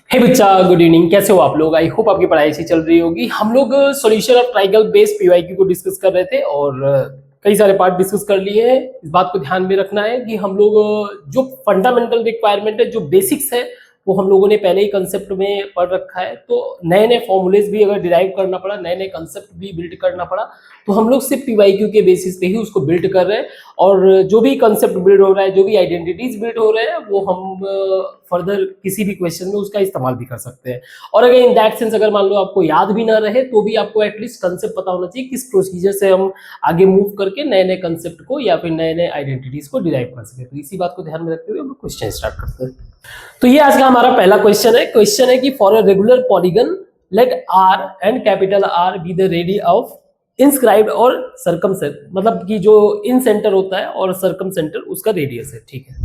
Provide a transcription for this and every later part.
हे बच्चा, good evening. कैसे हो आप लोग? आई होप आपकी पढ़ाई अच्छी चल रही होगी। हम लोग solution of triangle based PYQ को डिस्कस कर रहे थे और कई सारे पार्ट डिस्कस कर लिए हैं। इस बात को ध्यान में रखना है कि हम लोग जो फंडामेंटल रिक्वायरमेंट है, जो बेसिक्स है, वो हम लोगों ने पहले ही कंसेप्ट में पढ़ रखा है। तो नए नए फॉर्मूलेज भी अगर डिराइव करना पड़ा, नए नए कंसेप्ट भी बिल्ड करना पड़ा, तो हम लोग सिर्फ पीवाईक्यू के बेसिस पे ही उसको बिल्ड कर रहे हैं। और जो भी कंसेप्ट बिल्ड हो रहा है, जो भी आइडेंटिटीज बिल्ड हो रहे हैं, वो हम फर्दर किसी भी क्वेश्चन में उसका इस्तेमाल भी कर सकते हैं। और अगर इन दैट सेंस अगर मान लो आपको याद भी ना रहे, तो भी आपको एटलीस्ट कंसेप्ट पता होना चाहिए किस प्रोसीजर से हम आगे मूव करके नए नए कंसेप्ट को या फिर नए नए आइडेंटिटीज को डिराइव कर सके। तो इसी बात को ध्यान में रखते हुए हम क्वेश्चन स्टार्ट करते हैं। तो ये आज का हमारा पहला क्वेश्चन है कि for a regular polygon let r and capital r be the radius of inscribed और सर्कमसेंटर, मतलब कि जो इन सेंटर होता है और सर्कम सेंटर उसका रेडियस है। ठीक है,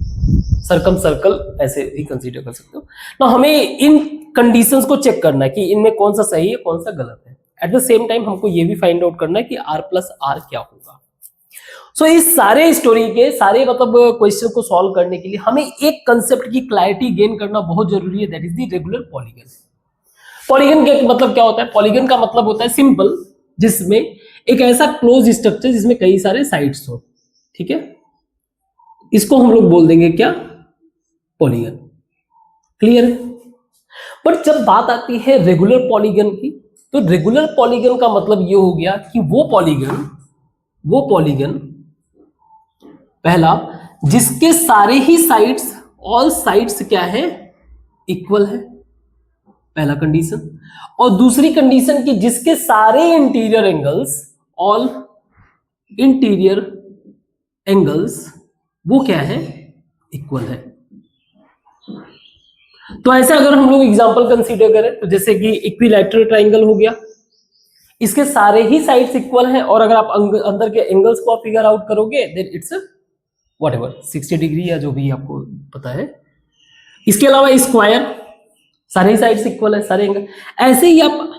सर्कम सर्कल ऐसे भी कंसीडर कर सकते हो। तो हमें इन कंडीशंस को चेक करना है कि इनमें कौन सा सही है, कौन सा गलत है। एट द सेम टाइम हमको ये भी फाइंड आउट करना है कि r प्लस आर क्या होगा। सो इस सारे स्टोरी के सारे मतलब क्वेश्चन को सॉल्व करने के लिए हमें एक कंसेप्ट की क्लैरिटी गेन करना बहुत जरूरी है, that is the regular polygon. Polygon का मतलब क्या होता है? पॉलीगन का मतलब होता है सिंपल, जिसमें एक ऐसा क्लोज स्ट्रक्चर जिसमें कई सारे साइड्स हो। ठीक है, इसको हम लोग बोल देंगे क्या? पॉलीगन। क्लियर है? बट जब बात आती है रेगुलर पॉलीगन की, तो रेगुलर पॉलीगन का मतलब ये हो गया कि वो पॉलीगन पहला जिसके सारे ही साइड्स, ऑल साइड्स क्या है? इक्वल है, पहला कंडीशन। और दूसरी कंडीशन की जिसके सारे interior angles, all interior angles, वो क्या है? इक्वल है। तो ऐसे अगर हम लोग एग्जांपल कंसीडर करें, तो जैसे कि इक्विलैटरल ट्राइंगल हो गया, इसके सारे ही साइड्स इक्वल हैं, और अगर आप अंदर के एंगल्स को फिगर आउट करोगे, देन इट्स व्हाटएवर 60 डिग्री या जो भी आपको पता है। इसके अलावा स्क्वायर, सारे ही साइड्स इक्वल है, सारे एंगल। ऐसे ही आप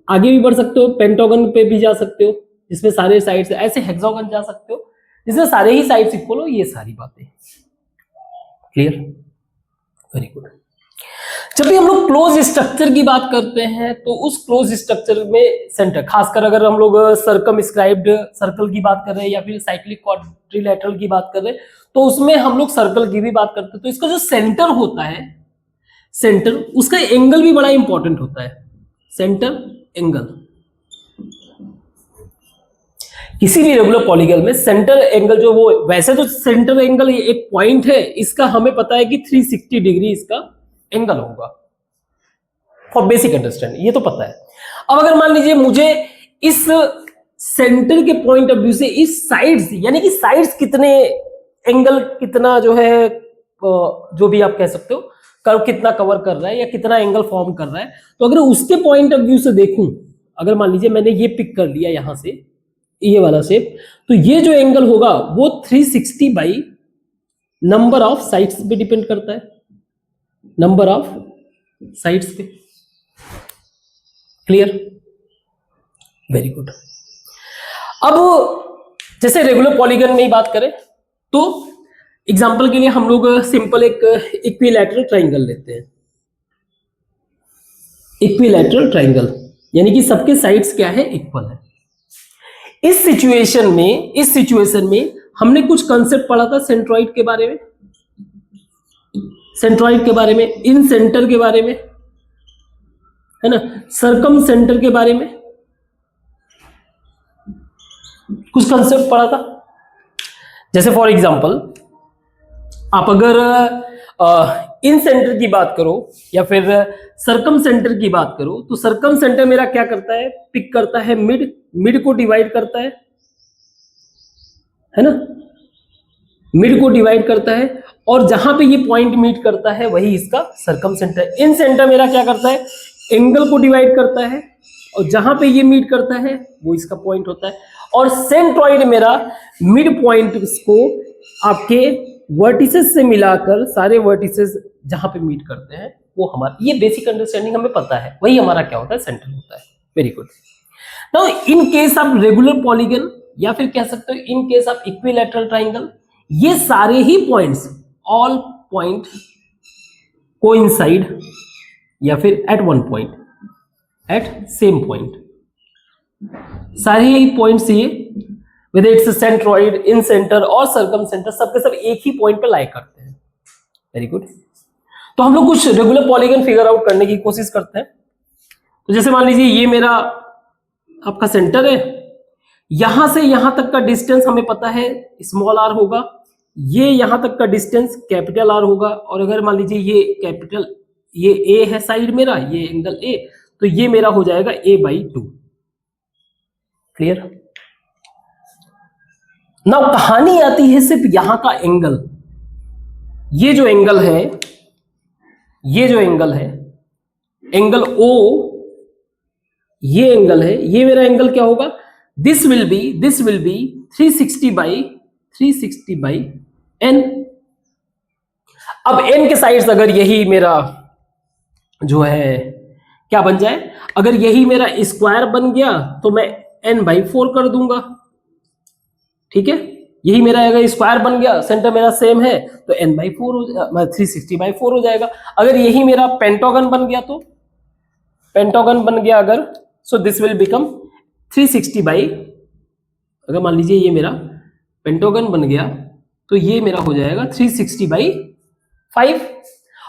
आगे भी बढ़ सकते हो, पेंटागन पे भी जा सकते हो जिसमें सारे साइड्स, ऐसे हेक्सागन जा सकते हो जिसमें सारे ही साइड्स इक्वल हो। ये सारी बातें क्लियर? Very good. जब भी हम लोग क्लोज स्ट्रक्चर की बात करते हैं, तो उस क्लोज स्ट्रक्चर में सेंटर, खासकर अगर हम लोग सर्कमस्क्राइब्ड सर्कल की बात कर रहे हैं या फिर साइक्लिक क्वाड्रिलेटरल की बात कर रहे हैं, तो उसमें हम लोग सर्कल की भी बात करते हैं। तो इसका जो सेंटर होता है, सेंटर, उसका एंगल भी बड़ा इंपॉर्टेंट होता है। सेंटर एंगल किसी भी रेगुलर पॉलीगन में सेंटर एंगल जो, वो वैसे तो सेंटर एंगल एक पॉइंट है, इसका हमें पता है कि 360 डिग्री इसका एंगल होगा फॉर बेसिक अंडरस्टैंडिंग, ये तो पता है। अब अगर मान लीजिए मुझे इस सेंटर के पॉइंट ऑफ व्यू से इस साइड्स, यानी कि साइड्स कितने एंगल, कितना जो है, जो भी आप कह सकते हो, कर्व कितना कवर कर रहा है या कितना एंगल फॉर्म कर रहा है, तो अगर उसके पॉइंट ऑफ व्यू से देखूं, अगर मान लीजिए मैंने ये पिक कर लिया यहां से, ये वाला शेप, तो ये जो एंगल होगा वो 360 बाई नंबर ऑफ साइड्स पे डिपेंड करता है, नंबर ऑफ साइड्स पे। क्लियर? Very good. अब जैसे रेगुलर पॉलीगन में ही बात करें, तो एग्जांपल के लिए हम लोग सिंपल एक इक्विलैटरल ट्राइंगल लेते हैं। इक्विलैटरल ट्राइंगल यानी कि सबके साइड्स क्या है? इक्वल है। इस सिचुएशन में हमने कुछ कंसेप्ट पढ़ा था सेंट्रॉइड के बारे में, सेंट्रॉइड के बारे में, इन सेंटर के बारे में, है ना, सर्कम सेंटर के बारे में कुछ कंसेप्ट पढ़ा था। जैसे फॉर एग्जांपल आप अगर इन सेंटर की बात करो या फिर सर्कम सेंटर की बात करो, तो सर्कम सेंटर मेरा क्या करता है? पिक करता है मिड को डिवाइड करता है ना, मिड को डिवाइड करता है, और जहां पे ये पॉइंट मीट करता है वही इसका सर्कम सेंटर। इन सेंटर मेरा क्या करता है? एंगल को डिवाइड करता है, और जहां पे ये मीट करता है वो इसका पॉइंट होता है। और सेंट्रॉइड मेरा मिड पॉइंट को आपके वर्टिसेस से मिलाकर, सारे वर्टिसेस जहां पे मीट करते हैं वो हमारा, ये बेसिक अंडरस्टैंडिंग हमें पता है, वही हमारा क्या होता है? सेंटर होता है। Very good. Now in case of regular polygon, या फिर कह सकते हो in case of equilateral triangle, ये सारे ही पॉइंट्स, ऑल पॉइंट कोइंसाइड या फिर at one point, at same point, सारे ही पॉइंट्स ये with its centroid, in centre और सर्कम सेंटर सबके सब एक ही पॉइंट पे लाई करते हैं। Very good. तो हम लोग कुछ रेगुलर पॉलीगन फिगर आउट करने की कोशिश करते हैं। तो जैसे मान लीजिए ये मेरा आपका सेंटर है, यहां से यहां तक का डिस्टेंस हमें पता है स्मॉल आर होगा, ये यहां तक का डिस्टेंस कैपिटल आर होगा, और अगर मान लीजिए ये कैपिटल, ये ए है साइड मेरा, ये एंगल ए, तो ये मेरा हो जाएगा a/2। क्लियर। नाउ कहानी आती है सिर्फ यहां का एंगल। ये जो एंगल है, ये जो एंगल है, एंगल O, ये एंगल है, ये मेरा एंगल क्या होगा, this will be 360 by n। अब n के साइड्स अगर यही मेरा जो है क्या बन जाए, अगर यही मेरा स्क्वायर बन गया तो मैं n/4 कर दूंगा। ठीक है, यही मेरा अगर स्क्वायर बन गया, सेंटर मेरा सेम है, तो n/4 360/4 हो जाएगा। अगर यही मेरा पेंटागन बन गया, तो पेंटागन बन गया अगर, so this will become 360 by, अगर मान लीजिए ये मेरा पेंटागन बन गया तो ये मेरा हो जाएगा 360/5,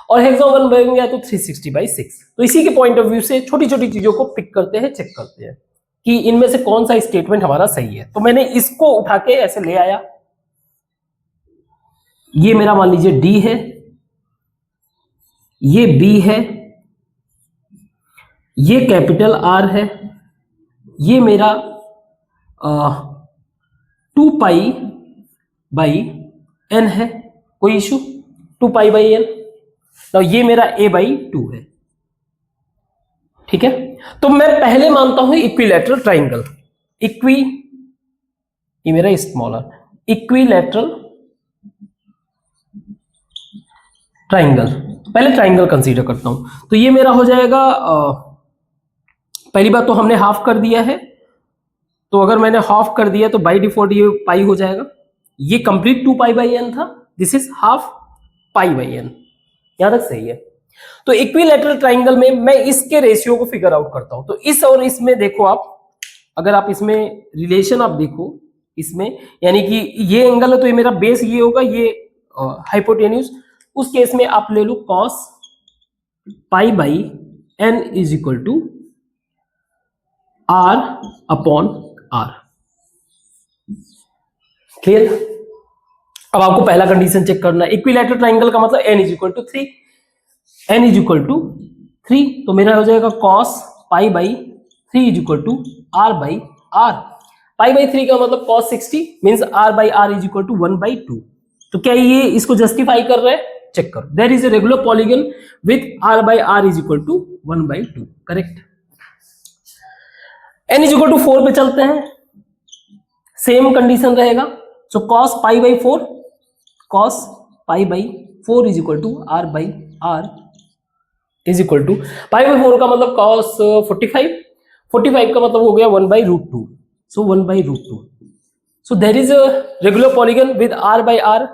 और हेक्सागन बन गया तो 360/6। तो इसी के पॉइंट ऑफ व्यू से छोटी छोटी चीजों को पिक करते हैं, चेक करते हैं कि इनमें से कौन सा स्टेटमेंट हमारा सही है। तो मैंने इसको उठा के ऐसे ले आया, ये मेरा मान लीजिए D है, ये B है, ये कैपिटल R है, ये मेरा 2π/n है, कोई इशू, 2π/n। तो ये मेरा a/2 है। ठीक है, तो मैं पहले मानता हूं इक्विलैटरल ट्राइंगल, ये मेरा स्मॉलर इक्विलैटरल ट्राइंगल, पहले ट्राइंगल कंसीडर करता हूं। तो ये मेरा हो जाएगा, पहली बात तो हमने हाफ कर दिया है, तो अगर मैंने हाफ कर दिया तो बाय डिफॉल्ट ये पाई हो जाएगा। ये कंप्लीट 2π/n था, दिस इज हाफ π/n, यहां तक सही है। तो इक्विलैटरल ट्राइंगल में मैं इसके रेशियो को फिगर आउट करता हूं। तो इस और इसमें देखो आप, अगर आप इसमें रिलेशन आप देखो इसमें, यानी कि ये एंगल है तो ये मेरा बेस ये होगा, ये हाइपोटेन्यूज, उस केस में आप ले लो cos π/n is equal to r/r। Clear. अब आपको पहला कंडीशन चेक करना है, इक्विलैटरल ट्राइंगल का मतलब n is equal to 3, n is equal to 3, तो मेरा हो जाएगा cos π/3 is equal to r/r। π/3 का मतलब cos 60 means r/r is equal to 1/2। तो क्या ये इसको जस्टिफाई कर रहे हैं, चेक करो। There is a regular polygon with r/r is equal to 1/2, correct. n is equal to 4 पे चलते हैं, सेम कंडीशन रहेगा। So cos π/4 is equal to r/r is equal to π/4 का मतलब cos 45 का मतलब हो गया 1/√2, so 1/√2। So there is a regular polygon with r/r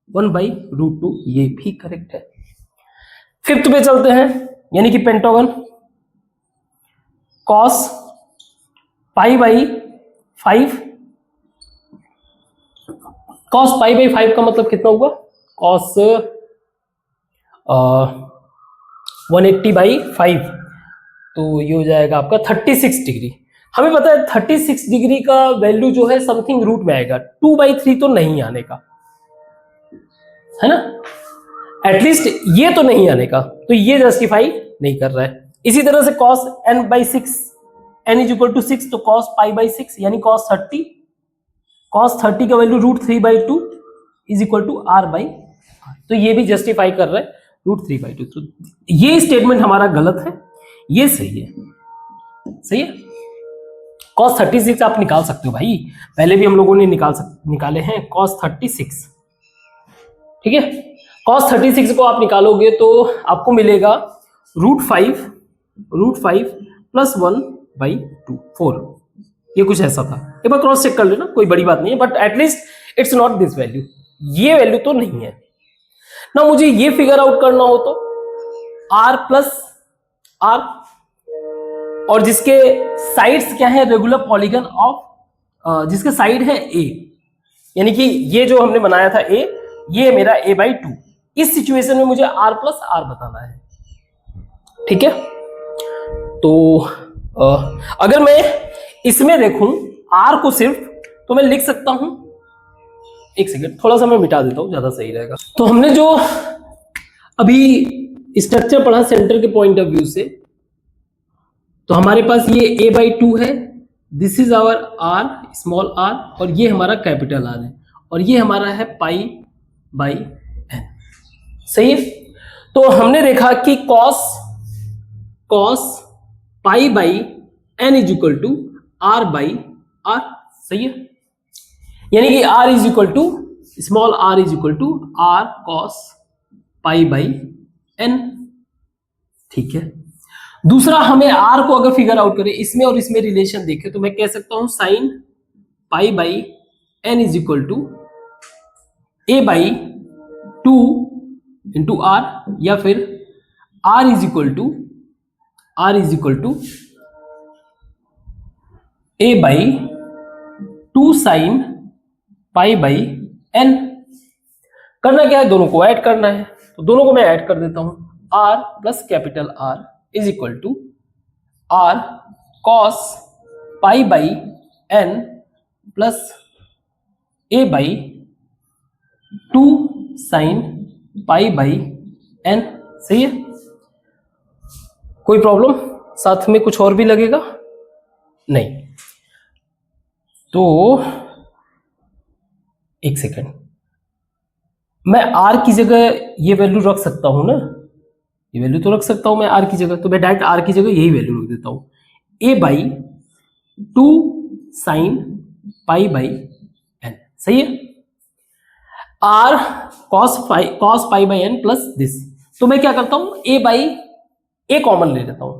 1/√2, ये भी करेक्ट है। फिफ्थ पे चलते हैं, यानी कि पेंटागन, cos π/5, cos π/5 का मतलब कितना होगा, cos 180/5, तो ये हो जाएगा आपका 36 डिग्री। हमें पता है 36 डिग्री का वैल्यू जो है समथिंग रूट में आएगा, 2/3 तो नहीं आने का है ना, एटलीस्ट ये तो नहीं आने का, तो ये जस्टिफाई नहीं कर रहा है। इसी तरह से cos n/6, n is equal to 6, तो cos π/6 यानी cos 30 का value √3/2 is equal to r/r, तो ये भी जस्टिफाई कर रहा है √3/2। तो ये स्टेटमेंट हमारा गलत है, ये सही है, सही है। cos 36 आप निकाल सकते हो भाई, पहले भी हम लोगों ने निकाले हैं cos 36, ठीक है। cos 36 को आप निकालोगे तो आपको मिलेगा √5 + 1/2, 4, ये कुछ ऐसा था। एक बार क्रॉस चेक कर लेना, कोई बड़ी बात नहीं है, but at least it's not this value, ये वैल्यू तो नहीं है ना। मुझे ये फिगर आउट करना हो तो r + आर, और जिसके साइड्स क्या है, रेगुलर पॉलीगन ऑफ, जिसके साइड है ए, यानी कि ये जो हमने बनाया था ए, ये मेरा a/2। इस सिचुएशन में मुझे r प्लस आर बताना है, ठीक है। तो अगर मैं इसमें देखूं r को सिर्फ, तो मैं लिख सकता हूं, एक सेकेंड थोड़ा सा मैं मिटा देता हूं, ज्यादा सही रहेगा। तो हमने जो अभी स्ट्रक्चर पढ़ा सेंटर के पॉइंट ऑफ व्यू से, तो हमारे पास ये a/2 है, this is our r, small r, और ये हमारा कैपिटल R है, और ये हमारा है π/n, सही है। तो हमने देखा कि cos π/n is equal to r/r, सही है। यानी कि r is equal to, small r is equal to r cos π/n, ठीक है। दूसरा, हमें r को अगर फिगर आउट करें, इसमें और इसमें रिलेशन देखें, तो मैं कह सकता हूं sin π/n is equal to a/2 into r, या फिर r is equal to a/2 sin π/n। करना क्या है, दोनों को ऐड करना है, तो दोनों को मैं ऐड कर देता हूं, r plus capital R is equal to r cos π/n plus a/2 sin π/n, सही है। कोई प्रॉब्लम, साथ में कुछ और भी लगेगा नहीं? तो एक सेकेंड, मैं r की जगह ये वैल्यू रख सकता हूं ना, ये वैल्यू तो रख सकता हूं मैं r की जगह, तो मैं डायरेक्ट r की जगह यही वैल्यू रख देता हूं, a/2 sin π/n, सही है। r cos π/n plus this, तो मैं क्या करता हूं, a कॉमन ले लेता हूं,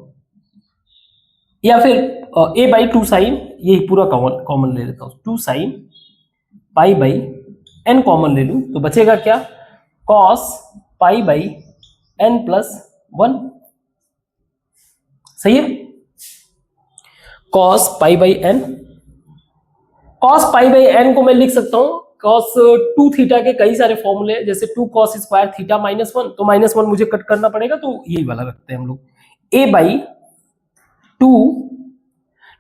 या फिर a/2 साइन, यही पूरा कॉमन ले लेता हूं, 2 sin π/n कॉमन ले लूं, तो बचेगा क्या, cos π/n प्लस 1, सही है। cos π/n को मैं लिख सकता हूं cos 2 थीटा के कई सारे फॉर्मूले, जैसे 2 cos स्क्वायर थीटा -1, तो -1 मुझे कट करना पड़ेगा, तो यही वाला रखते हैं हम लोग, a/2।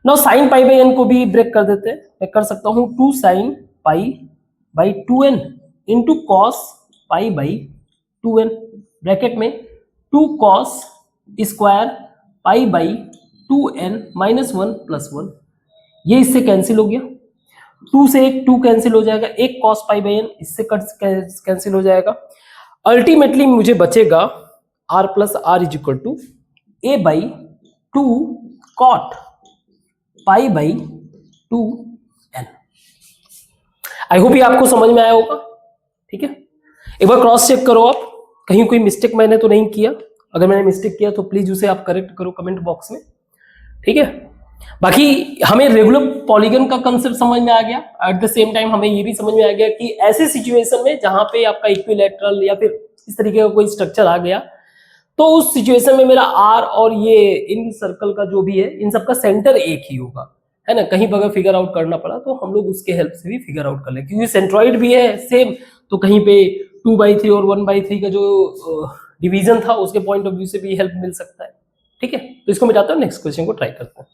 नाउ sin π/n को भी ब्रेक कर देते हैं, मैं कर सकता हूं 2 sin π/2n into cos π/2n, bracket में 2 cos स्क्वायर π/2n -1 प्लस 1, ये इससे कैंसिल हो गया, 2 से 1 2 कैंसिल हो जाएगा, एक cos π/n इससे कैंसिल हो जाएगा। अल्टीमेटली मुझे बचेगा r plus R is equal to a/2 cot π/2n। I hope ये आपको समझ में आया होगा, ठीक है। एक बार क्रॉस चेक करो आप, कहीं कोई मिस्टेक मैंने तो नहीं किया, अगर मैंने मिस्टेक किया तो प्लीज उसे आप करेक्ट करो कमेंट बॉक्स में, ठीक है। बाकी हमें रेगुलर पॉलीगन का कंसेप्ट समझ में आ गया, एट द सेम टाइम हमें ये भी समझ में आ गया कि ऐसे सिचुएशन में जहां पे आपका इक्विलैटरल या फिर इस तरीके का कोई स्ट्रक्चर आ गया, तो उस सिचुएशन में मेरा आर और ये इन सर्कल का जो भी है, इन सबका सेंटर एक ही होगा, है ना। कहीं अगर फिगर आउट करना पड़ा तो हम लोग उसके हेल्प से भी फिगर आउट कर ले, क्योंकि सेंट्रॉइड भी है सेम, तो कहीं पे 2/3 और 1/3 का जो डिवीजन था उसके पॉइंट ऑफ व्यू से भी हेल्प मिल सकता है, ठीक है। तो इसको मिटाते हैं, नेक्स्ट क्वेश्चन को ट्राई करते हैं।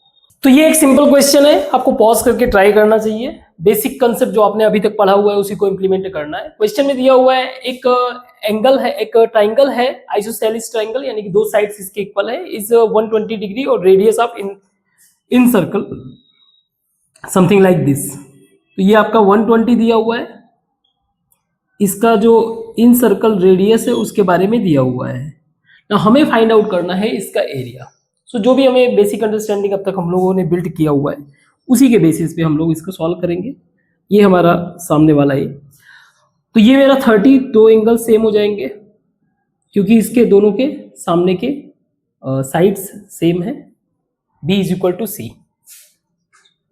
तो ये एक सिंपल क्वेश्चन है, आपको पॉज करके ट्राई करना चाहिए, बेसिक कंसेप्ट जो आपने अभी तक पढ़ा हुआ है उसी को इंप्लीमेंट करना है। क्वेश्चन में दिया हुआ है एक एंगल है, एक ट्राइंगल है, आइसोसेलेस ट्राइंगल, यानी कि दो साइड्स इसके इक्वल है, इज 120 डिग्री और radius of in circle something like this. तो ये आपका 120 दिया हुआ है, इसका जो इन सर्कल रेडियस है उसके बारे में दिया हुआ है। ना हमें फाइंड आउट करना है इसका एरिया। सो जो भी हमें बेसिक अंडरस्टैंडिंग अब तक हम लोगों ने बिल्ड किया हुआ है उसी के बेसिस पे हम लोग इसको सॉल्व करेंगे। ये हमारा सामने वाला है, तो ये मेरा 30, दो एंगल सेम हो जाएंगे क्योंकि इसके दोनों के सामने के साइड्स सेम है, B is equal to C,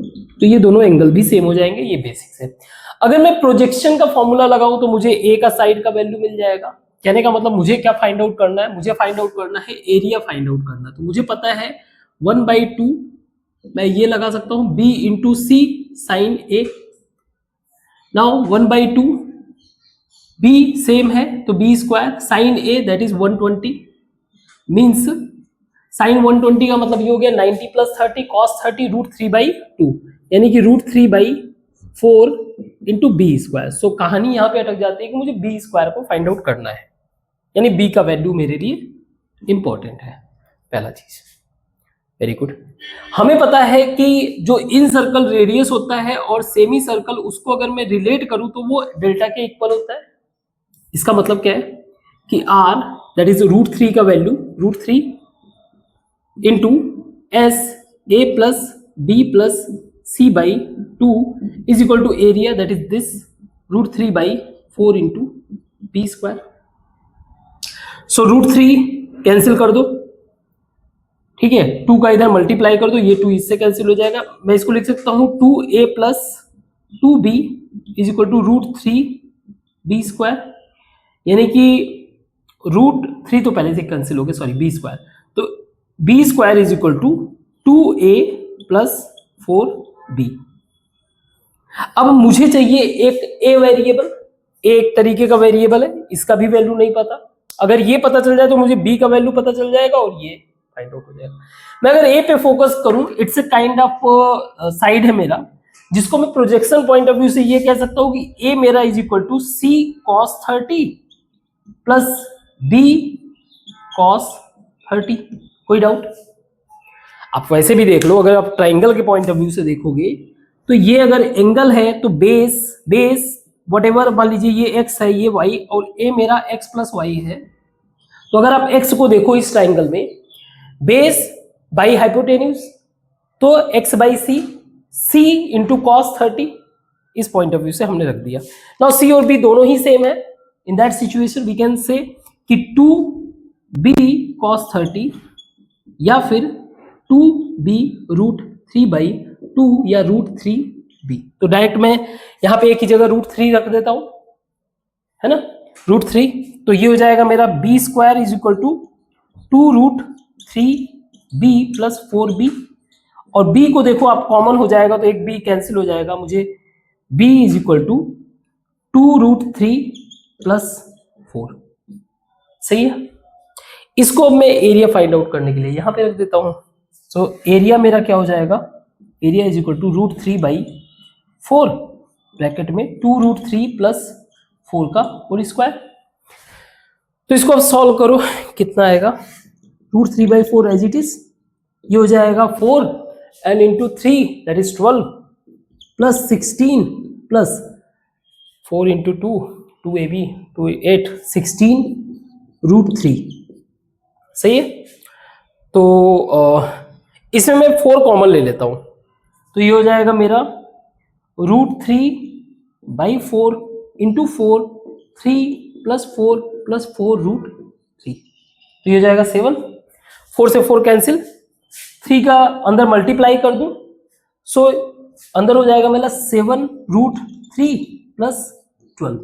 तो ये दोनों एंगल भी सेम हो जाएंगे, ये बेसिक्स है। अगर मैं प्रोजेक्शन का फॉर्मूला लगाऊं तो मुझे A का साइड का वैल्यू मिल जाएगा, कहने का मतलब मुझे क्या फाइंड आउट करना है, मुझे फाइंड आउट करना है एरिया फाइंड आउट करना। तो मुझे पता है 1/2 मैं ये लगा सकता हूं b इंटू सी साइन ए। नाउ 1/2 b सेम है तो b square sine A that is 120 means sign 120 का मतलब ये हो गया 90 प्लस 30 कॉस 30 √3/2 यानी कि √3/4 इंटू बी स्क्वायर। सो कहानी यहाँ पे अटक जाती है कि मुझे बी स्क्वायर को फाइंड आउट करना है, यानी बी का वैल्यू मेरे लिए इंपॉर्टेंट है, पहला चीज। Very good. हमें पता है कि जो इन सर्कल रेडियस होता है और सेमी सर्कल उसको अगर मैं रिलेट करूं तो वो डेल्टा के इक्वल होता है। इसका मतलब क्या है कि r दैट इज √3 का value √3 into S A plus B plus c/2 is equal to area that is this √3/4 into B square. So √3 cancel कर दो, ठीक है, 2 का इधर मल्टीप्लाई कर दो, ये 2 इससे कैंसिल हो जाएगा। मैं इसको लिख सकता हूं 2a प्लस 2b is equal to √3b square, यानी कि √3 तो पहले से कैंसिल हो गया, सॉरी b स्क्वायर, तो b square is equal to 2a plus 4b। अब मुझे चाहिए एक a वेरिएबल, एक तरीके का वेरिएबल है, इसका भी वैल्यू नहीं पता। अगर ये पता चल जाए तो मुझे b का वैल्यू पता चल जाएगा और ये फाइंड आउट हो जाएगा। मैं अगर a पे फोकस करूं, it's a kind of side है मेरा, जिसको मैं प्रोजेक्शन पॉइंट ऑफ व्यू से ये कह सकता हूं कि a मेरा is equal to c cos 30 plus b cos 30। कोई डाउट? आप वैसे भी देख लो, अगर आप ट्राइंगल के पॉइंट ऑफ व्यू से देखोगे तो ये अगर एंगल है तो बेस व्हाटएवर मान लीजिए ये x है, ये y और a मेरा x प्लस वाई है। तो अगर आप x को देखो इस ट्राइंगल में, बेस बाई हाइपोटेन्यूज तो x by c into cos 30, इस पॉइंट ऑफ व्यू से हमने रख दिया। नाउ c और b दोनों ही सेम है, in that situation we can say कि 2b cos 30 या फिर 2b √3/2 या √3b। तो डायरेक्ट मैं यहां पे एक ही जगह √3 रख देता हूं, है ना, √3। तो ये हो जाएगा मेरा b square is equal to 2√3b plus 4b, और b को देखो आप कॉमन हो जाएगा तो एक b कैंसिल हो जाएगा, मुझे b is equal to 2√3 plus 4। सही है। इसको मैं एरिया फाइंड आउट करने के लिए यहां पे रख देता हूं। सो एरिया मेरा क्या हो जाएगा, area is equal to √3/4 bracket में 2√3 प्लस 4 का होल स्क्वायर। तो इसको अब सॉल्व करो, कितना आएगा, √3/4 एज इट इज, ये हो जाएगा 4 and into 3 that is 12 plus 16 plus 4 into 2ab 8 16 √3। सही है। तो इसमें मैं 4 कॉमन ले लेता हूं, तो ये हो जाएगा मेरा √3/4 इंटू 4 3 प्लस 4 प्लस 4 √3, तो ये हो जाएगा 7। 4 से 4 कैंसिल, 3 का अंदर मल्टीप्लाई कर दूं, सो अंदर हो जाएगा मेरा 7 √3 प्लस 12।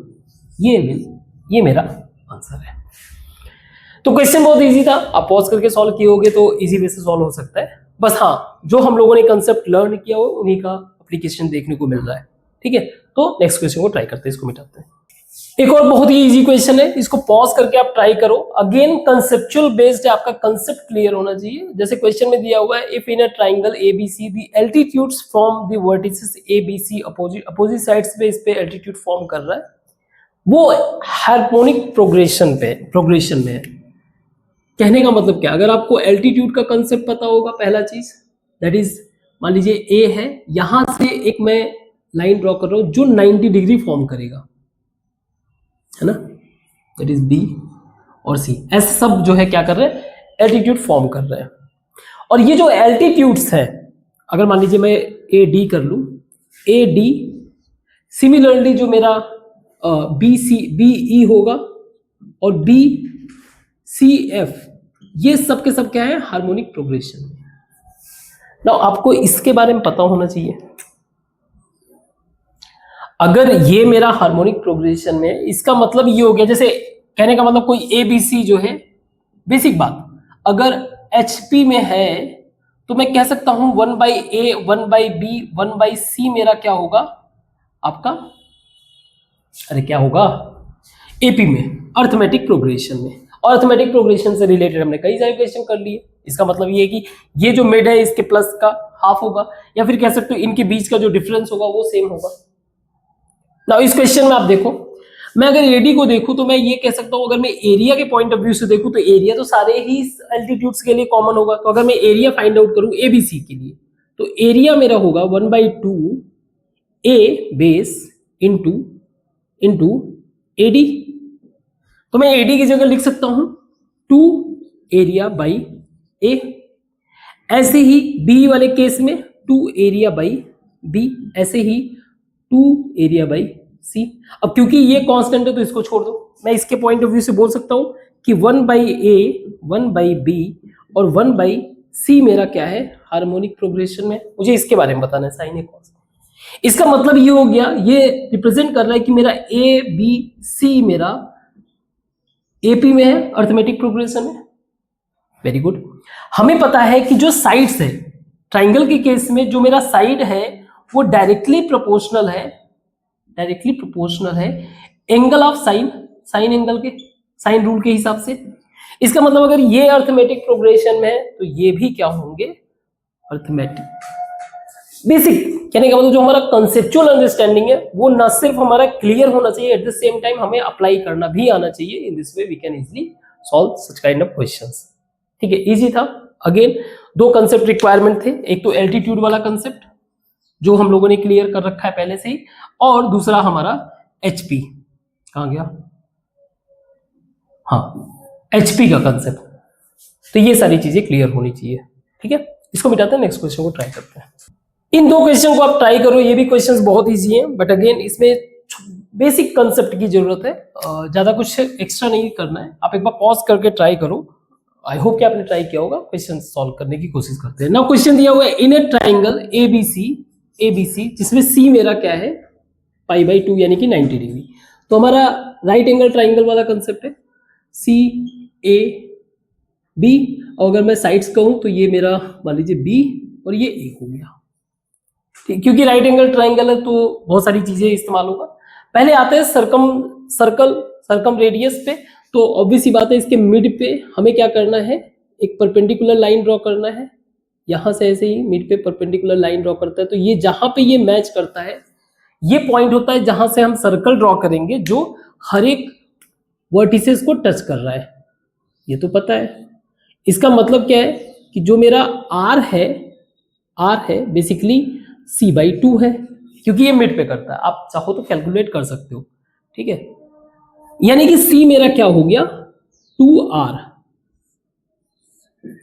ये मेरा आंसर है। तो क्वेश्चन बहुत इजी था, आप पॉज करके सॉल्व किए होगे तो इजी वे से सॉल्व हो सकता है। बस हाँ, जो हम लोगों ने कंसेप्ट लर्न किया हो उन्हीं का एप्लीकेशन देखने को मिल रहा है। ठीक है, तो नेक्स्ट क्वेश्चन को ट्राई करते हैं, इसको मिटाते हैं। एक और बहुत ही इजी क्वेश्चन है, इसको पॉज करके आप ट्राई करो। अगेन कंसेप्चुअल बेस्ड है, आपका कंसेप्ट क्लियर होना चाहिए। जैसे क्वेश्चन में दिया हुआ है, if in a triangle ABC the altitudes from the vertices ABC opposite sides पे इस पे एल्टीट्यूड फॉर्म कर रहा है, वो हार्मोनिक प्रोग्रेशन में है। कहने का मतलब क्या, अगर आपको एल्टीट्यूड का कंसेप्ट पता होगा, पहला चीज दैट इज मान लीजिए ए है, यहां से एक मैं लाइन ड्रॉ कर रहा हूं जो 90 डिग्री फॉर्म करेगा, है ना, दैट इज बी और सी, ऐसे सब जो है क्या कर रहे हैं, एल्टीट्यूड फॉर्म कर रहे हैं। और ये जो एल्टीट्यूड्स है, अगर मान लीजिए मैं ए डी कर लूं, ए डी, सिमिलरली जो मेरा बी ई होगा और बी सी एफ, ये सब के सब क्या है, हार्मोनिक प्रोग्रेशन। नाउ आपको इसके बारे में पता होना चाहिए। अगर ये मेरा हार्मोनिक प्रोग्रेशन में, इसका मतलब ये हो गया, जैसे कहने का मतलब कोई ए बी सी जो है, बेसिक बात, अगर HP में है तो मैं कह सकता हूं 1/A 1/B 1/C मेरा क्या होगा आपका, अरे क्या होगा AP में, अर्थमेटिक प्रोग्रेशन में। और अर्थमेटिक प्रोग्रेशन से रिलेटेड हमने कई सारे क्वेश्चन कर लिए। इसका मतलब ये है कि ये जो मिड है इसके प्लस का हाफ होगा, या फिर कह सकते हो इनके बीच का जो डिफरेंस होगा वो सेम होगा। ना इस क्वेश्चन में आप देखो, मैं अगर AD को देखूं तो मैं ये कह सकता हूं, अगर मैं एरिया के पॉइंट ऑफ व्यू से देखूं तो एरिया तो सारे ही एल्टीट्यूड्स के लिए कॉमन होगा। तो अगर मैं एरिया फाइंड आउट करूं ABC के लिए, तो एरिया मेरा होगा 1/2 A बेस इंटू AD। तो मैं AD की जगह लिख सकता हूं 2 एरिया बाई A। ऐसे ही B वाले केस में 2 एरिया बाई B, ऐसे ही 2 एरिया बाई C। अब क्योंकि ये कांस्टेंट है तो इसको छोड़ दो, मैं इसके पॉइंट ऑफ व्यू से बोल सकता हूं कि 1/A 1/B और 1/C मेरा क्या है, हार्मोनिक प्रोग्रेशन में। मुझे इसके बारे में बताना है, साइन ए कॉस। इसका मतलब ये हो गया, ये रिप्रेजेंट कर रहा है कि मेरा ABC मेरा AP में है, अर्थमेटिक प्रोग्रेशन में। Very good. हमें पता है कि जो साइड्स है ट्राइंगल के केस में, जो मेरा साइड है वो डायरेक्टली प्रोपोर्शनल है एंगल ऑफ साइन एंगल के, साइन रूल के हिसाब से। इसका मतलब अगर ये अर्थमेटिक प्रोग्रेशन में है तो ये भी क्या होंगे, अर्थमेटिक। बेसिक कहने का मतलब जो हमारा कंसेप्चुअल अंडरस्टैंडिंग है वो ना सिर्फ हमारा क्लियर होना चाहिए, एट द सेम टाइम हमें अप्लाई करना भी आना चाहिए। In this way we can easily solve such kind of questions. ठीक है, इजी था। अगेन 2 कंसेप्ट रिक्वायरमेंट थे, एक तो एल्टीट्यूड वाला कंसेप्ट जो हम लोगों ने क्लियर कर रखा है पहले से ही, और दूसरा हमारा HP, कहां गया, हाँ HP का कंसेप्ट। तो ये सारी चीजें क्लियर होनी चाहिए। ठीक है, इसको मिटाते हैं, नेक्स्ट क्वेश्चन को ट्राई करते हैं। इन 2 क्वेश्चन को आप ट्राई करो, ये भी क्वेश्चंस बहुत इजी हैं, बट अगेन इसमें बेसिक कंसेप्ट की जरूरत है, ज्यादा कुछ एक्स्ट्रा नहीं करना है। आप एक बार पॉज करके ट्राई करो। आई होप कि आपने ट्राई किया होगा। क्वेश्चन सॉल्व करने की कोशिश करते हैं। नाउ क्वेश्चन दिया हुआ है, इन ए ट्राइंगल ABC जिसमें C मेरा क्या है, π/2 यानी कि 90 डिग्री। तो हमारा राइट एंगल ट्राइंगल वाला कंसेप्ट है CAB, और अगर मैं साइड्स कहूं तो ये मेरा मान लीजिए B और ये A हो गया। ठीक, क्योंकि राइट एंगल ट्राइंगल है तो बहुत सारी चीजें इस्तेमाल होगा। पहले आते हैं सर्कम रेडियस पे। तो ऑब्वियस सी बात है, इसके मिड पे हमें क्या करना है, एक परपेंडिकुलर लाइन ड्रॉ करना है। यहां से ऐसे ही मिड पे परपेंडिकुलर लाइन ड्रॉ करता है, तो ये जहां पे ये मैच करता है ये पॉइंट होता है जहां से हम सर्कल ड्रॉ करेंगे जो हर एक वर्टिसेस को टच कर रहा है। ये तो पता है। इसका मतलब क्या है कि जो मेरा R है बेसिकली C/2 है, क्योंकि ये मिड पे करता है। आप चाहो तो कैलकुलेट कर सकते हो। ठीक है, यानी कि C मेरा क्या हो गया, 2R।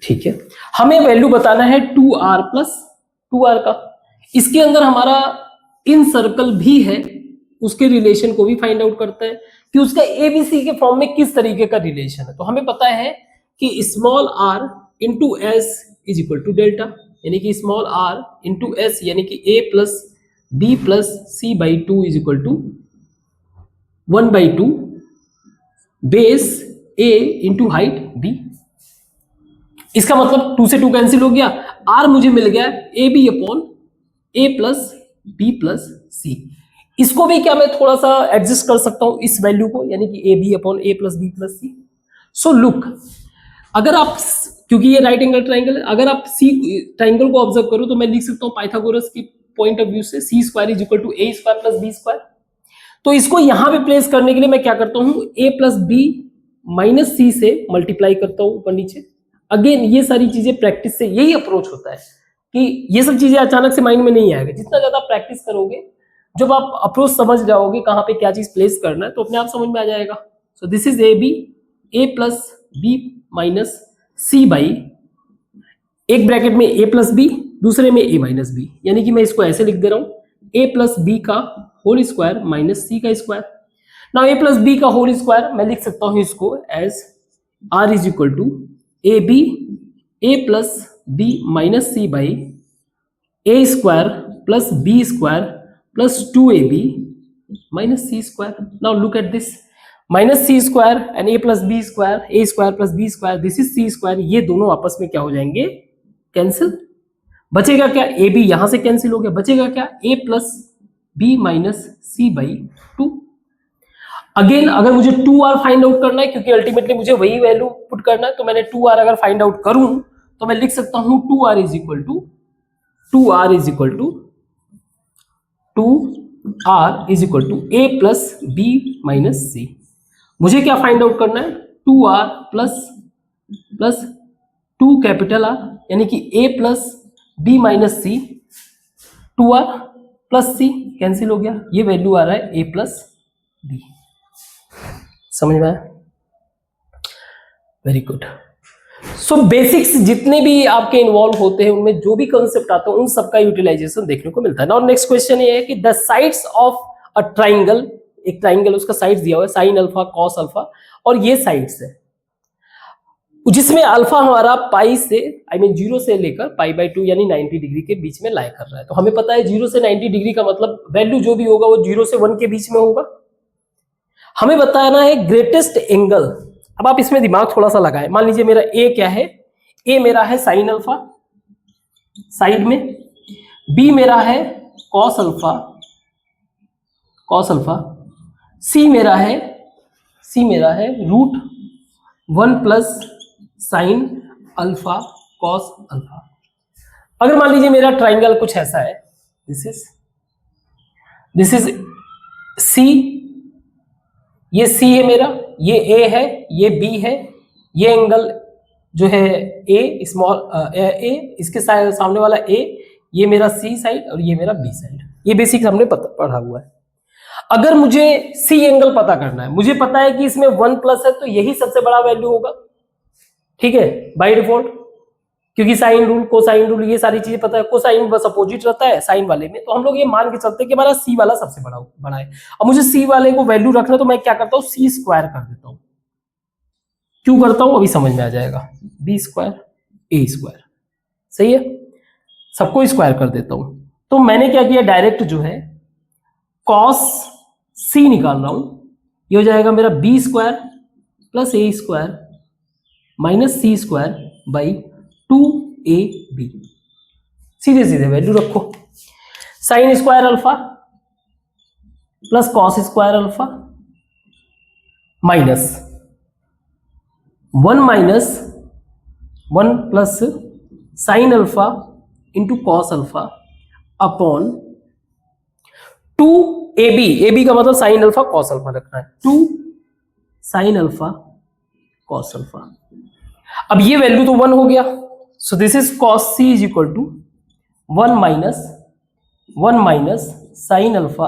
ठीक है, हमें वैल्यू बताना है 2R प्लस 2R का। इसके अंदर हमारा इन सर्कल भी है, उसके रिलेशन को भी फाइंड आउट करता है कि उसका ABC के फॉर्म में किस तरीके का रिलेशन है। तो हमें पता है कि small r into S is equal to delta, यानी कि स्मॉल r इंटू एस यानी कि A plus B plus C/2 is equal to 1/2 base A into height B। इसका मतलब 2 से 2 कैंसिल हो गया, R मुझे मिल गया AB upon A plus B plus C। इसको भी क्या मैं थोड़ा सा एडजस्ट कर सकता हूं इस वैल्यू को, यानी कि AB upon A plus B plus C। So look, अगर आप, क्योंकि ये राइट एंगल ट्राइंगल है, अगर आप C ट्राइंगल को ऑब्जर्व करो तो मैं लिख सकता हूं पाइथागोरस के पॉइंट ऑफ व्यू से C² is equal to A² plus B²। तो इसको यहां पे प्लेस करने के लिए मैं क्या करता हूं, A plus B minus C से मल्टीप्लाई करता हूं ऊपर नीचे। अगेन ये सारी चीजें प्रैक्टिस से, यही अप्रोच होता है कि ये सब चीजें अचानक से माइंड में नहीं आएगा। जितना ज्यादा प्रैक्टिस करोगे, जब आप अप्रोच समझ जाओगे कहां पे क्या चीज प्लेस करना है, तो अपने आप समझ में आ जाएगा। सो this is AB, A plus B minus C by, एक ब्रैकेट में A प्लस B, दूसरे में A माइनस B, यानी कि मैं इसको ऐसे लिख दे रहा हूं A प्लस B का होल स्क्वायर माइनस C का स्क्वायर। नाउ A प्लस B का होल स्क्वायर मैं लिख सकता हूं इसको as R is equal to AB A plus B minus C by A square plus B square plus 2AB minus C square. Now look at this, minus C square and A plus B square, A square plus B square, this is C square, ये दोनों आपस में क्या हो जाएंगे, cancel. बचेगा क्या, A B यहां से कैंसिल हो गया, बचेगा क्या, a plus B minus c by 2। Again अगर मुझे 2r फाइंड आउट करना है, क्योंकि अल्टीमेटली मुझे वही वैल्यू पुट करना है, तो मैंने 2r अगर फाइंड आउट करूं तो मैं लिख सकता हूं 2r is equal to 2r is equal to 2r is equal to a plus B minus c. मुझे क्या फाइंड आउट करना है, 2r plus plus 2 capital R, यानी कि a plus B minus C, 2r plus C cancel हो गया, ये value आ रहा है a प्लस बी। समझ में आया, वेरी गुड। सो बेसिक्स जितने भी आपके इन्वॉल्व होते हैं उनमें जो भी कंसेप्ट आता है उन सबका यूटिलाइजेशन देखने को मिलता है। नाउ नेक्स्ट क्वेश्चन ये है कि the sides of a triangle, एक ट्राइंगल उसका साइड्स दिया हुआ है साइन अल्फा कॉस अल्फा, और ये साइड्स है जिसमें अल्फा हमारा पाई से जीरो से लेकर पाई बाई 2 यानी 90 डिग्री के बीच में लाई कर रहा है। तो हमें पता है 0 से 90 डिग्री का मतलब वैल्यू जो भी होगा वो 0 से 1 के बीच में होगा। हमें बताना है ग्रेटेस्ट एंगल। अब आप इसमें दिमाग थोड़ा सा लगाएं, मान लीजिए मेरा ए क्या है, ए मेरा है साइन अल्फा साइड में, बी मेरा है कॉस अल्फा सी मेरा है root 1 plus sine alpha cos alpha. अगर मान लीजिए मेरा ट्राइंगल कुछ ऐसा है, दिस इज सी, ये सी है मेरा, ये ए है, ये बी है, ये एंगल जो है ए स्मॉल ए, इसके सामने वाला ए, ये मेरा सी साइड और ये मेरा बी साइड, ये बेसिक हमने पढ़ा हुआ है। अगर मुझे सी एंगल पता करना है, मुझे पता है कि इसमें 1 प्लस है तो यही सबसे बड़ा वैल्यू होगा, ठीक है, बाय डिफॉल्ट, क्योंकि साइन रूल कोसाइन रूल ये सारी चीजें पता है, कोसाइन बस अपोजिट रहता है साइन वाले में, तो हम लोग ये मान के चलते हैं कि हमारा सी वाला सबसे बड़ा है। अब मुझे सी वाले को वैल्यू रखना, तो मैं क्या करता हूं, सी स्क्वायर कर देता हूं। क्यों करता हूं अभी समझ में आ जाएगा, बी स्क्वायर ए स्क्वायर, सही है, सबको स्क्वायर कर देता हूं। तो मैंने क्या किया, डायरेक्ट जो है कॉस सी निकाल रहा हूं, ये हो जाएगा मेरा B square plus A square minus C square by 2ab। सीधे सीधे वैल्यू रखो, sine square alpha plus cos square alpha minus 1 plus sine alpha into cos alpha upon 2ab, का मतलब साइन अल्फा कॉस अल्फा रखना है, 2 sine alpha cos alpha. अब ये value तो 1 हो गया, so this is cos C is equal to 1 minus sine alpha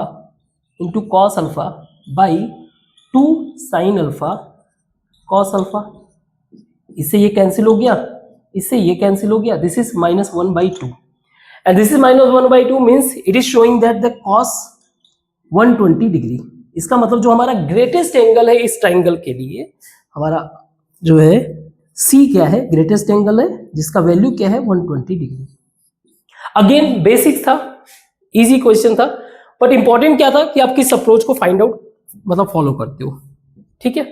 into cos alpha by 2 sine alpha cos alpha. इससे ये कैंसिल हो गया, इससे ये कैंसिल हो गया, this is -1/2 and this is -1/2 means it is showing that the cos 120 degree. इसका मतलब जो हमारा ग्रेटेस्ट एंगल है इस ट्राइंगल के लिए, हमारा जो है सी क्या है, ग्रेटेस्ट एंगल है जिसका वैल्यू क्या है 120 डिग्री। अगेन बेसिक था, इजी क्वेश्चन था, बट इंपॉर्टेंट क्या था कि आप किस अप्रोच को फाइंड आउट मतलब फॉलो करते हो, ठीक है।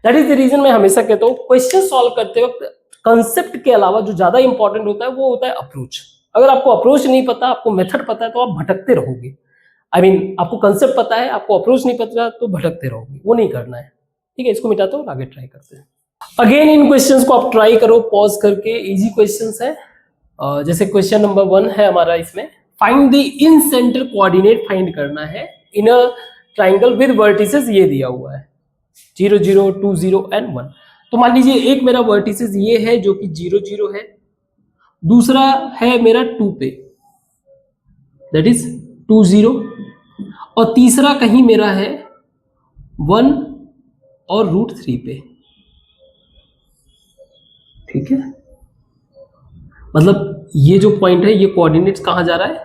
दैट इज द रीजन मैं हमेशा कहता हूँ क्वेश्चन सॉल्व करते वक्त कंसेप्ट के अलावा जो ज्यादा इंपॉर्टेंट होता है वो होता है अप्रोच। अगर आपको अप्रोच नहीं पता, आपको मेथड पता है, तो आप भटकते रहोगे। आपको कंसेप्ट पता है, आपको अप्रोच नहीं पता तो भटकते रहोगे, वो नहीं करना है, ठीक है। इसको मिटाते हो, आगे ट्राई करते हैं। अगेन इन क्वेश्चंस को आप ट्राई करो पॉज करके, इजी क्वेश्चंस है। जैसे क्वेश्चन नंबर 1 है हमारा, इसमें find the in centre coordinate find करना है in a triangle with vertices, ये दिया हुआ है 0 0 2 0 एंड 1। तो मान लीजिए एक मेरा वर्टिसेस ये है जो कि 0 0 है, दूसरा है मेरा 2 पे, दैट इज 2 0, और तीसरा कहीं मेरा है 1 और √3 पे, ठीक है। मतलब ये जो पॉइंट है ये कोऑर्डिनेट्स कहाँ जा रहा है,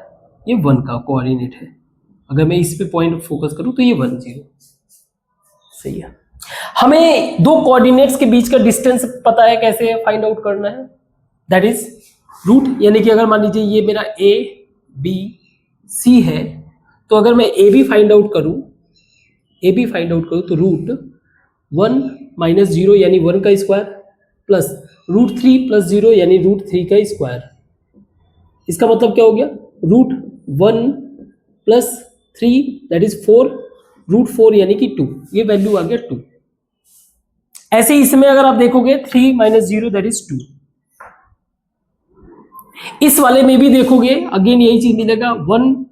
ये 1 का कोऑर्डिनेट है। अगर मैं इस पे पॉइंट फोकस करूं तो ये 1 0, सही है। हमें दो कोऑर्डिनेट्स के बीच का डिस्टेंस पता है, कैसे फाइंड आउट करना है, दैट इज रूट, यानी कि अगर मान लीजिए ये मेरा ए बी सी है, तो अगर मैं ए बी फाइंड आउट करूं तो रूट 1 माइनस 0 यानी 1 का स्क्वायर प्लस √3 प्लस 0 यानी √3 का स्क्वायर। इसका मतलब क्या हो गया, √1 प्लस 3 दैट इज 4, √4 यानी कि 2, ये वैल्यू आ गया 2। ऐसे ही इसमें अगर आप देखोगे 3 माइनस 0 दैट इज 2। इस वाले में भी देखोगे अगेन यही चीज मिलेगा, 1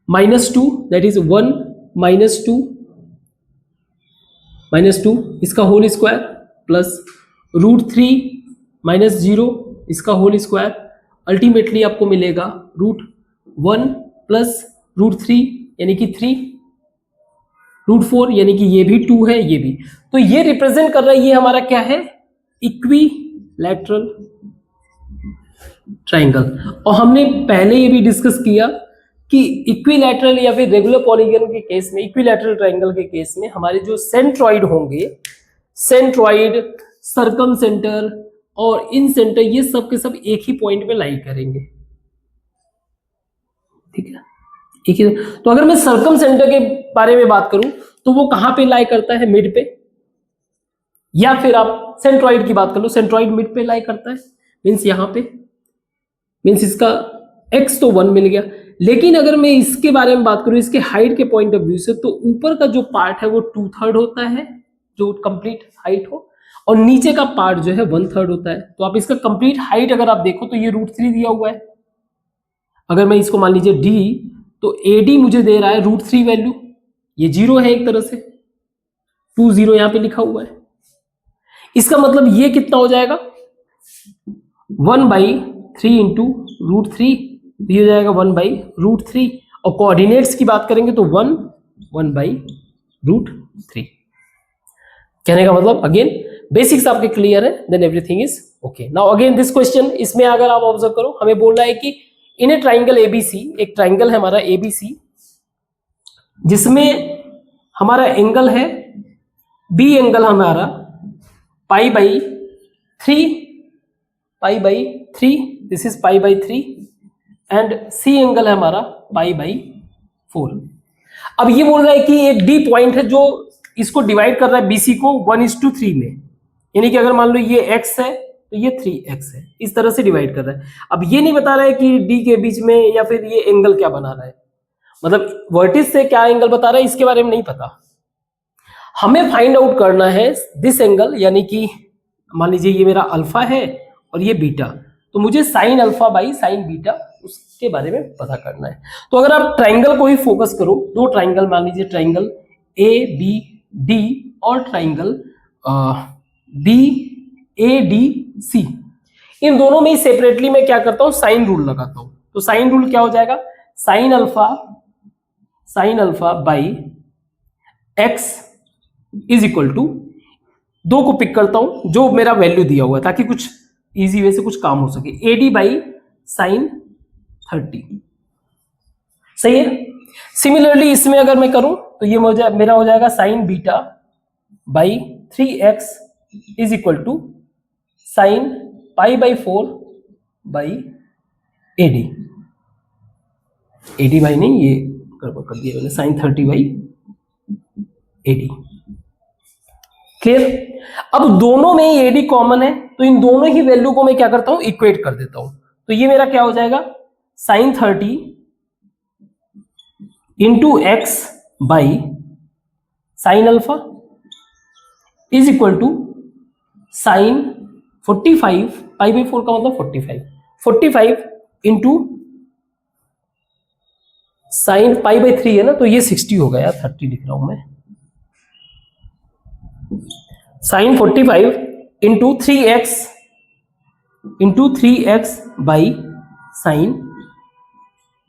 माइनस 2 दैट इज 1 माइनस 2 इसका होल स्क्वायर प्लस √3 माइनस 0 इसका होल स्क्वायर, अल्टीमेटली आपको मिलेगा √1 प्लस √3 यानी कि 3, √4 यानी कि ये भी 2 है, ये भी। तो ये रिप्रेजेंट कर रहा है, ये हमारा क्या है, इक्विलैटरल ट्राइंगल। और हमने पहले ये भी डिस्कस किया कि इक्विलैटरल या फिर रेगुलर पॉलीगन के केस में, इक्विलैटरल ट्राइंगल के केस में हमारे जो सेंट्रॉइड होंगे, सेंट्रॉइड, सर्कम सेंटर और इन सेंटर, ये सब के सब एक ही पॉइंट पे लाई करेंगे, ठीक है, एक ही। तो अगर मैं सर्कम सेंटर के बारे में बात करूं तो वो कहां पे लाई करता है, मिड पे, या फिर आप सेंट्रॉइड की बात कर लो, सेंट्रॉइड मिड पे लाई करता है, मीन्स यहां पे, मीन्स इसका x तो 1 मिल गया। लेकिन अगर मैं इसके बारे में बात करूं, इसके हाइट के पॉइंट ऑफ व्यू से, तो ऊपर का जो पार्ट है वो 2/3 होता है, जो कंप्लीट हाइट हो, और नीचे का पार्ट जो है 1/3 होता है। तो आप इसका कंप्लीट हाइट अगर आप देखो तो ये √3 दिया हुआ है। अगर मैं इसको मान लीजिए d, तो AD मुझे दे रहा है √3 वैल्यू, ये 0 है एक तरह से, 2 0 यहां पे लिखा हुआ है। इसका मतलब ये कितना हो जाएगा, 1/3 इंटू √3, ये हो जाएगा 1/√3। और कोऑर्डिनेट्स की बात करेंगे तो 1/√3। कहने का मतलब अगेन बेसिक्स आपके क्लियर है, then everything is okay. Now again this question, इसमें अगर आप ऑब्जर्व करो, हमें बोल रहा है कि इन ए ट्राइंगल ABC, एक ट्राइंगल है हमारा ABC, जिसमें हमारा एंगल है, B एंगल हमारा π/3, this is π/3, and C angle है हमारा π/4। अब ये बोल रहा है कि एक D पॉइंट है जो इसको डिवाइड कर रहा है BC को 1:3 में, यानी कि अगर मान लो ये x है तो ये 3x है, इस तरह से डिवाइड कर रहा है। अब ये नहीं बता रहा है कि D के बीच में या फिर ये एंगल क्या बना रहा है, मतलब वर्टिस से क्या एंगल बता रहा है इसके बारे में नहीं पता। हमें फाइंड आउट करना है दिस एंगल, यानी कि मान लीजिए ये मेरा अल्फा है और ये बीटा, तो मुझे sign alpha by sine beta उसके बारे में पता करना है। तो अगर आप ट्राइंगल को ही फोकस करो, दो ट्राइंगल मान लीजिए, ट्राइंगल ABD और ट्राइंगल BADC, इन दोनों में सेपरेटली मैं क्या करता हूं, साइन रूल लगाता हूं। तो साइन रूल क्या हो जाएगा, sine alpha by x is equal to, दो को पिक करता हूं जो मेरा वैल्यू दिया हुआ है ताकि कुछ इजी वे से कुछ काम हो सके, AD बाई साइन 30, सही है। सिमिलरली इसमें अगर मैं करूं तो ये मेरा हो जाएगा sine beta by 3x is equal to sine π/4 by AD by नहीं, ये कर दिया मैंने, साइन 30 बाई AD, क्लियर। अब दोनों में ही AD कॉमन है, तो इन दोनों ही वैल्यू को मैं क्या करता हूं, इक्वेट कर देता हूं। तो ये मेरा क्या हो जाएगा, sine 30 into x by sine alpha is equal to sine 45, π/4 का मतलब 45 इंटू साइन π/3 है ना, तो ये 60 हो गया, 30 लिख रहा हूं मैं, sine 45 into 3x by sine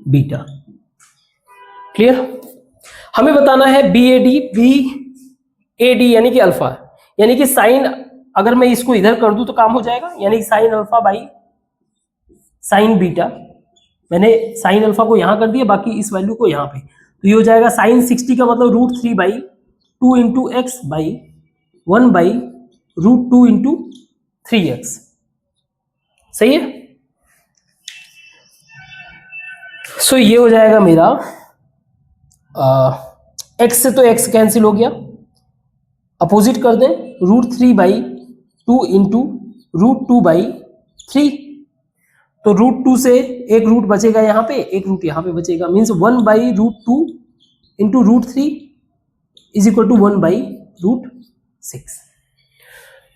beta, clear. हमें बताना है BAD यानी कि अल्फा, यानी कि साइन, अगर मैं इसको इधर कर दूं तो काम हो जाएगा, यानी sign alpha by sine beta, मैंने साइन अल्फा को यहां कर दिया, बाकी इस वैल्यू को यहां पे, तो ये हो जाएगा साइन 60 का मतलब √3/2 into x by 1/√2 into 3x, सही है। सो ये हो जाएगा मेरा x से तो x कैंसिल हो गया, अपोजिट कर दें, √3/2 इंटू √2/3। तो √2 से एक रूट बचेगा यहाँ पे, एक रूट यहाँ पे बचेगा, means 1/√2 into √3 is equal to 1/√6।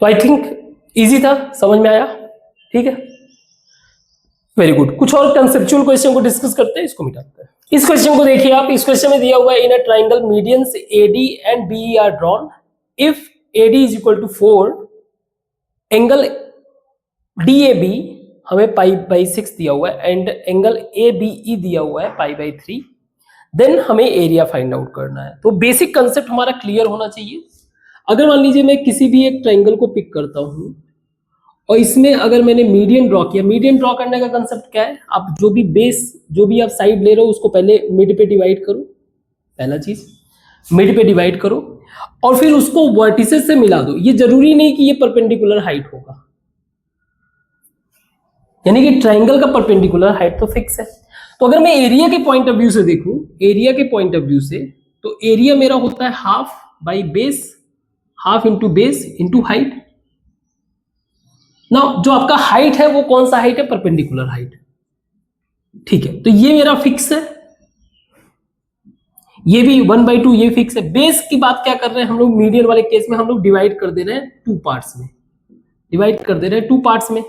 तो आई थिंक इजी था, समझ में आया? ठीक है, वेरी गुड। कुछ और कंसेप्चुअल क्वेश्चन को डिस्कस करते हैं, इसको मिटाते हैं। इस क्वेश्चन को देखिए आप, इस क्वेश्चन में दिया हुआ है in a triangle medians AD and BE are drawn if AD is equal to 4, angle DAB हमें π/6 दिया हुआ है एंड एंगल ABE दिया हुआ है π/3, देन हमें एरिया फाइंड आउट करना है। तो बेसिक कंसेप्ट हमारा क्लियर होना चाहिए। अगर मान लीजिए मैं किसी भी एक ट्राइंगल को पिक करता हूं और इसमें अगर मैंने मीडियन ड्रॉ किया, मीडियन ड्रॉ करने का कंसेप्ट क्या है, आप जो भी बेस, जो भी आप साइड ले रहे हो उसको पहले मिड पे डिवाइड करो, पहला चीज मिड पे डिवाइड करो और फिर उसको वर्टिसेस से मिला दो। ये जरूरी नहीं कि ये परपेंडिकुलर हाइट होगा, यानी कि ट्राइंगल का परपेंडिकुलर हाइट तो फिक्स है। तो अगर मैं एरिया के पॉइंट ऑफ व्यू से देखूं, एरिया के पॉइंट ऑफ व्यू से, तो एरिया मेरा होता है half by base, half into base into height. ना जो आपका हाइट है वो कौन सा हाइट है? Perpendicular height. ठीक है, तो ये मेरा फिक्स है, ये भी 1/2 ये फिक्स है। बेस की बात क्या कर रहे हैं हम लोग, मीडियन वाले केस में हम लोग डिवाइड कर दे रहे हैं 2 पार्ट्स में, डिवाइड कर दे रहे हैं 2 पार्ट्स में।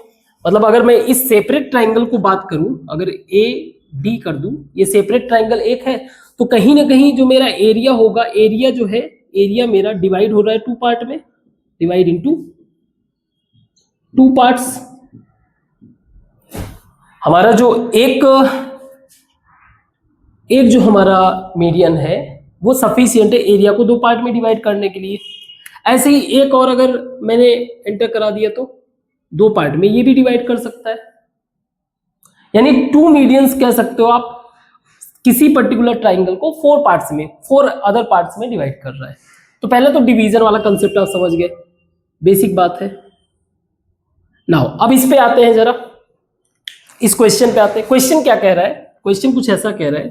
मतलब अगर मैं इस सेपरेट ट्राइंगल को बात करूं, अगर AD कर दूं, ये सेपरेट ट्राइंगल एक है, तो कहीं ना कहीं जो मेरा एरिया होगा, एरिया जो है, एरिया मेरा डिवाइड हो रहा है 2 पार्ट में, डिवाइड इनटू 2 पार्ट्स। हमारा जो एक जो हमारा मीडियन है वो सफिशिएंट है एरिया को 2 पार्ट में डिवाइड करने के लिए। ऐसे ही एक और अगर मैंने एंटर करा दिया तो 2 पार्ट में ये भी डिवाइड कर सकता है, यानी 2 मीडियंस कह सकते हो आप। किसी पर्टिकुलर ट्राइंगल को 4 पार्ट्स में, 4 अदर पार्ट्स में डिवाइड कर रहा है। तो पहले तो डिवीजन वाला कंसेप्ट आप समझ गए, बेसिक बात है। नाउ अब इस पे आते हैं, जरा इस क्वेश्चन पे आते हैं। क्वेश्चन क्या कह रहा है? क्वेश्चन कुछ ऐसा कह रहा है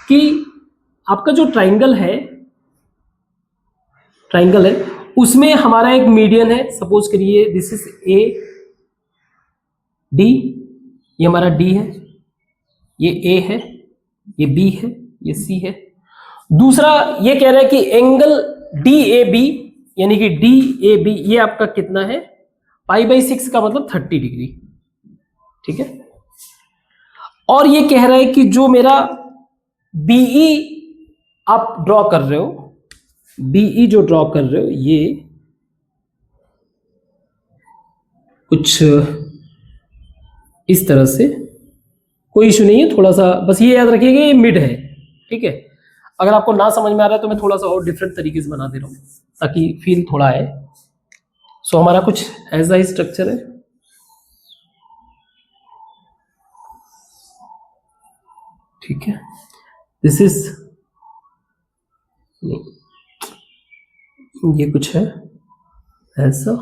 कि आपका जो ट्राइंगल है उसमें हमारा एक मीडियन है, सपोज करिए दिस इज AD, ये हमारा D है, ये A है, ये B है, ये C है। दूसरा ये कह रहा है कि एंगल DAB, यानी कि DAB ये आपका कितना है? π/6 का मतलब 30 डिग्री। ठीक है, और ये कह रहा है कि जो मेरा BE आप ड्रॉ कर रहे हो, BE जो ड्रॉ कर रहे हो ये कुछ इस तरह से, कोई इशू नहीं है, थोड़ा सा बस ये याद रखिएगा ये मिड है। ठीक है, अगर आपको ना समझ में आ रहा है तो मैं थोड़ा सा और डिफरेंट तरीके से बना दे रहा हूं ताकि फील थोड़ा आए। सो हमारा कुछ ऐसा ही स्ट्रक्चर है। ठीक है, दिस इज, ये कुछ है ऐसा।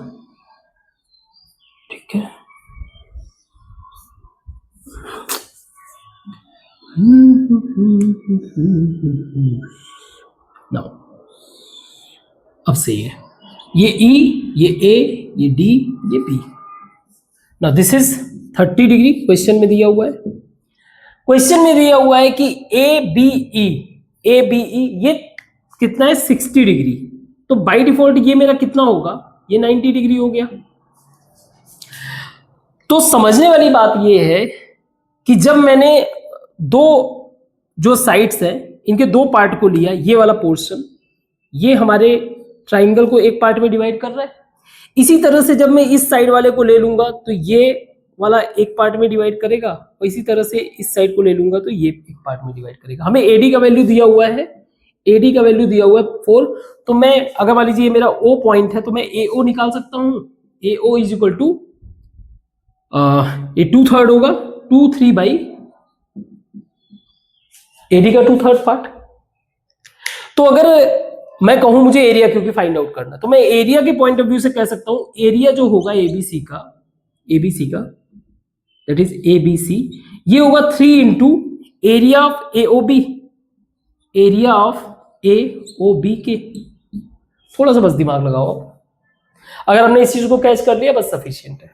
ठीक है, नाउ अब सही है, ये E, ये A, ये D, ये B। Now this is 30 degree question में दिया हुआ है। क्वेश्चन में दिया हुआ है कि ABE ये कितना है? 60 डिग्री। तो बाय डिफॉल्ट ये मेरा कितना होगा? ये 90 डिग्री हो गया। तो समझने वाली बात ये है कि जब मैंने 2 जो साइड्स हैं इनके 2 पार्ट को लिया, ये वाला पोर्शन ये हमारे ट्राइंगल को एक पार्ट में डिवाइड कर रहा है। इसी तरह से जब मैं इस साइड वाले को ले लूंगा तो ये वाला एक पार्ट में डिवाइड करेगा, और इसी तरह से इस साइड को ले लूंगा तो ये एक पार्ट में डिवाइड करेगा। हमें AD का वैल्यू दिया हुआ है, AD का वैल्यू दिया हुआ है 4। तो मैं अगर मान लीजिए ये मेरा O पॉइंट है तो मैं AO निकाल सकता हूं। AO इज इक्वल टू ये 2/3 होगा, 2/3 AD का 2/3 पार्ट। तो अगर मैं कहूं मुझे एरिया क्योंकि फाइंड आउट करना, तो मैं एरिया के पॉइंट ऑफ व्यू से कह सकता हूं एरिया जो होगा ABC का दैट इज ABC, ये होगा 3 into area of AOB, area of AOB के। थोड़ा सा बस दिमाग लगाओ, अगर हमने इस चीज को कैच कर लिया बस सफिशिएंट है।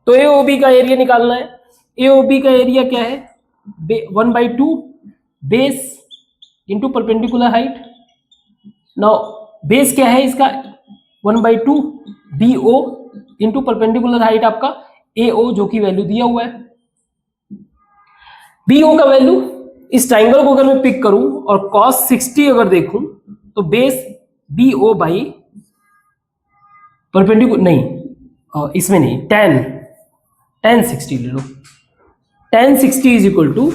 तो एओबी का एरिया निकालना है। एओबी का एरिया क्या है, 1/2 base into perpendicular height. Now base क्या है इसका, 1/2 BO इंटू परपेंडिकुलर हाइट आपका AO, जो कि वैल्यू दिया हुआ है। BO का वैल्यू, इस ट्राइंगल को अगर मैं पिक करूं और cos 60 अगर देखूं तो बेस BO बाई परपेंडिकुलर नहीं, इसमें नहीं, tan 60 ले लो। tan 60 is equal to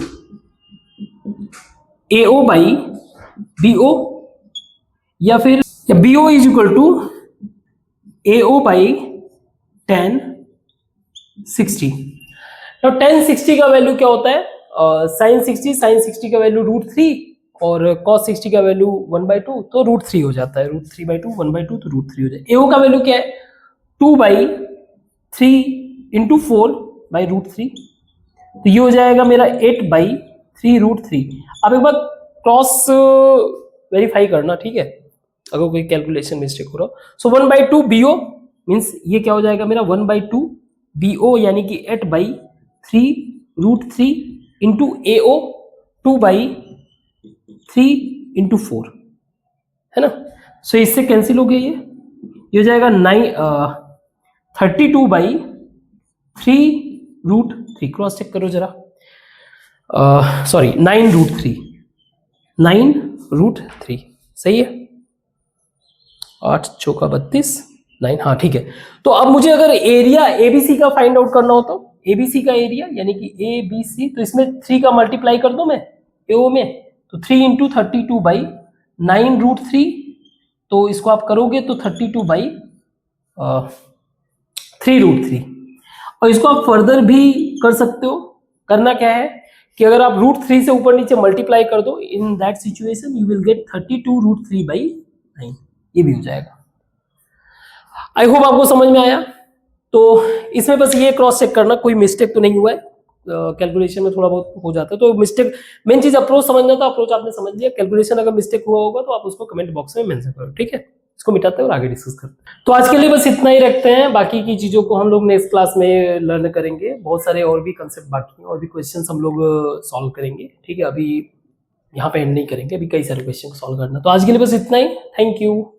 AO by BO, या फिर BO is equal to AO by tan 60। तो tan 60 का वैल्यू क्या होता है, sin 60 का वैल्यू √3 और cos 60 का वैल्यू 1/2, तो √3 हो जाता है, √3/2 1/2 तो √3 हो जाता है। AO का वैल्यू क्या है, 2/3 इंटू 4/√3, तो ये हो जाएगा मेरा 8/3√3। अब एक बार क्रॉस वेरीफाई करना, ठीक है, अगर कोई कैलकुलेशन मिस्टेक हो रहा हो। सो 1/2 BO मीन्स ये क्या हो जाएगा मेरा 1/2 BO, यानी कि 8/3√3 इंटू AO 2/3 इंटू 4, है ना। सो इससे कैंसिल हो गया, ये हो जाएगा 32/3√3। क्रॉस चेक करो जरा, सॉरी 9√3 सही है, 8 चौका 32 9, हाँ ठीक है। तो अब मुझे अगर एरिया ABC का फाइंड आउट करना हो तो ABC का एरिया यानी कि ABC, तो इसमें 3 का मल्टीप्लाई कर दो मैं AO में, तो 3 इंटू 32/9√3, तो इसको आप करोगे तो 32/3√3। और इसको आप फर्दर भी कर सकते हो। करना क्या है कि अगर आप √3 से ऊपर नीचे मल्टीप्लाई कर दो, इन that situation you will get 32√3/9, ये भी हो जाएगा। आई होप आपको समझ में आया। तो इसमें बस ये क्रॉस चेक करना कोई मिस्टेक तो नहीं हुआ है, कैलकुलेशन में थोड़ा बहुत हो जाता है तो मिस्टेक, मेन चीज अप्रोच समझना था, अप्रोच आपने समझ लिया। कैलकुलेशन अगर मिस्टेक हुआ होगा तो आप उसको कमेंट बॉक्स में मेंशन करो, ठीक है, इसको मिटाते हैं और आगे डिस्कस करते हैं। तो आज के लिए बस इतना ही रखते हैं, बाकी की चीजों को हम लोग नेक्स्ट क्लास में लर्न करेंगे। बहुत सारे और भी कंसेप्ट बाकी हैं और भी क्वेश्चन हम लोग सॉल्व करेंगे, ठीक है। अभी यहाँ पे एंड नहीं करेंगे, अभी कई सारे क्वेश्चन सॉल्व करना। तो आज के लिए बस इतना ही, थैंक यू।